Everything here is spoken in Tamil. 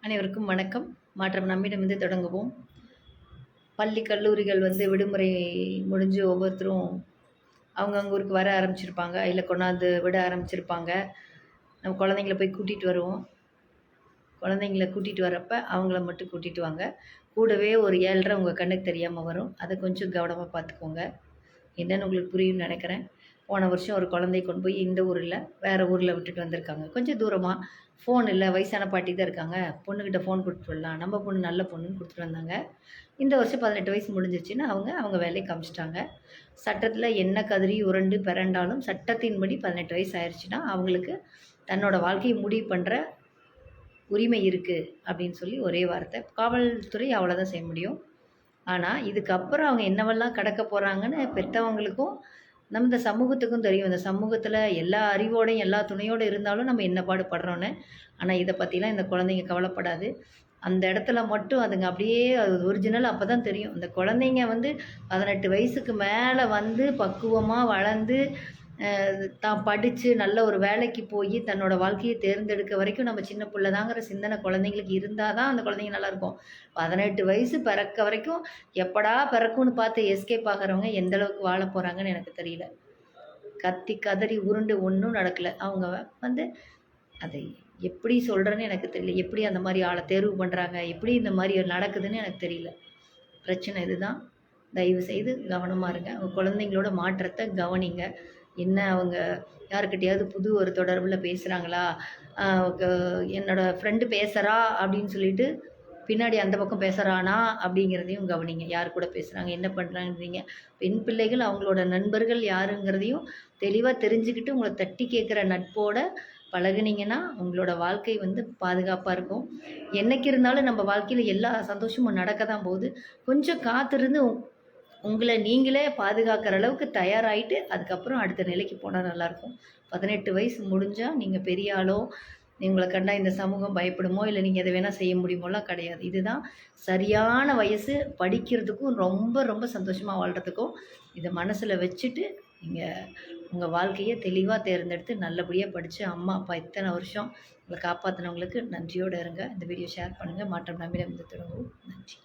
அனைவருக்கும் வணக்கம். மாற்றம் நம்மிடமிருந்து தொடங்குவோம். பள்ளி, கல்லூரிகள் விடுமுறை முடிஞ்சு ஒவ்வொருத்தரும் அவங்கவங்க ஊருக்கு வர ஆரம்பிச்சிருப்பாங்க. இல்லை கொண்டாந்து விட ஆரம்பிச்சிருப்பாங்க. நம்ம குழந்தைங்கள போய் கூட்டிகிட்டு வருவோம். குழந்தைங்கள கூட்டிகிட்டு வரப்போ அவங்கள மட்டும் கூட்டிகிட்டு வாங்க. கூடவே ஒரு 7:30 உங்கள் கண்ணுக்கு தெரியாமல் வரும். அதை கொஞ்சம் கவனமாக பார்த்துக்கோங்க. என்னென்னு உங்களுக்கு புரியும்னு நினைக்கிறேன். போன வருஷம் ஒரு குழந்தைய கொண்டு போய் இந்த ஊரில் வேறு ஊரில் விட்டுட்டு வந்திருக்காங்க. கொஞ்சம் தூரமாக. ஃபோன் இல்லை, வயசான பாட்டி தான் இருக்காங்க. பொண்ணுக்கிட்ட ஃபோன் கொடுத்துட்டு வரலாம், நம்ம பொண்ணு நல்ல பொண்ணுன்னு கொடுத்துட்டு வந்தாங்க. இந்த வருஷம் 18 வயசு முடிஞ்சிருச்சுன்னு அவங்க வேலையை காமிச்சிட்டாங்க. சட்டத்தில் என்ன கதறி உருண்டு பிறண்டாலும் சட்டத்தின்படி 18 வயசு ஆயிடுச்சுன்னா அவங்களுக்கு தன்னோட வாழ்க்கையை முடிவு பண்ணுற உரிமை இருக்குது அப்படின்னு சொல்லி ஒரே வார்த்தை. காவல்துறை அவ்வளோதான் செய்ய முடியும். ஆனால் இதுக்கப்புறம் அவங்க என்னவெல்லாம் கடக்க போகிறாங்கன்னு பெற்றவங்களுக்கும் இந்த சமூகத்துக்கும் தெரியும். இந்த சமூகத்தில் எல்லா அறிவோடையும் எல்லா துணையோடு இருந்தாலும் நம்ம என்ன பாடுபடுறோன்னு. ஆனால் இதை பற்றிலாம் இந்த குழந்தைங்க கவலைப்படாது. அந்த இடத்துல மட்டும் அதுங்க அப்படியே அது ஒரிஜினல் அப்போ தான் தெரியும். இந்த குழந்தைங்க 18 வயசுக்கு மேலே பக்குவமாக வளர்ந்து தான் படித்து நல்ல ஒரு வேலைக்கு போய் தன்னோட வாழ்க்கையை தேர்ந்தெடுக்க வரைக்கும் நம்ம சின்ன பிள்ளை தாங்கிற சிந்தனை குழந்தைங்களுக்கு இருந்தால் தான் அந்த குழந்தைங்க நல்லாயிருக்கும். 18 வயசு பிறக்க வரைக்கும் எப்படா பிறக்கும்னு பார்த்து எஸ்கேப் ஆகிறவங்க எந்த அளவுக்கு வாழ போகிறாங்கன்னு எனக்கு தெரியல. கத்தி கதறி உருண்டு ஒன்றும் நடக்கலை. அவங்க அதை எப்படி சொல்கிறேன்னு எனக்கு தெரியல. எப்படி அந்த மாதிரி ஆளை தேர்வு பண்ணுறாங்க, எப்படி இந்த மாதிரி நடக்குதுன்னு எனக்கு தெரியல. பிரச்சனை இதுதான். தயவு செய்து கவனமாக இருங்க. அவங்க குழந்தைங்களோட மாற்றத்தை கவனிங்க. என்ன அவங்க யாருக்கிட்டையாவது புது ஒரு தொடர்பில் பேசுகிறாங்களா, என்னோடய ஃப்ரெண்டு பேசுகிறா அப்படின்னு சொல்லிட்டு பின்னாடி அந்த பக்கம் பேசுகிறானா அப்படிங்கிறதையும் கவனிங்க. யார் கூட பேசுகிறாங்க, என்ன பண்ணுறாங்கிறீங்க. பெண் பிள்ளைகள் அவங்களோட நண்பர்கள் யாருங்கிறதையும் தெளிவாக தெரிஞ்சுக்கிட்டு உங்களை தட்டி கேட்குற நட்போட பழகுனீங்கன்னா உங்களோட வாழ்க்கை பாதுகாப்பாக இருக்கும். என்றைக்கு இருந்தாலும் நம்ம வாழ்க்கையில் எல்லா சந்தோஷமும் நடக்க தான் போகுது. கொஞ்சம் காத்திருந்து உங்களை நீங்களே பாதுகாக்கிற அளவுக்கு தயாராகிட்டு அதுக்கப்புறம் அடுத்த நிலைக்கு போனால் நல்லாயிருக்கும். 18 வயசு முடிஞ்சால் நீங்கள் பெரிய ஆளோ, உங்களை கண்டா இந்த சமூகம் பயப்படுமோ, இல்லை நீங்கள் எதை வேணால் செய்ய முடியுமோலாம் கிடையாது. இதுதான் சரியான வயசு. படிக்கிறதுக்கும் ரொம்ப ரொம்ப சந்தோஷமாக வாழ்கிறதுக்கும் இதை மனசில் வச்சுட்டு நீங்கள் உங்கள் வாழ்க்கையை தெளிவாக தேர்ந்தெடுத்து நல்லபடியாக படித்து அம்மா அப்பா இத்தனை வருஷம் உங்களை காப்பாற்றினவங்களுக்கு நன்றியோடு இருங்க. இந்த வீடியோ ஷேர் பண்ணுங்கள். மாற்றம் நம்மிடம் தொடங்கும். நன்றி.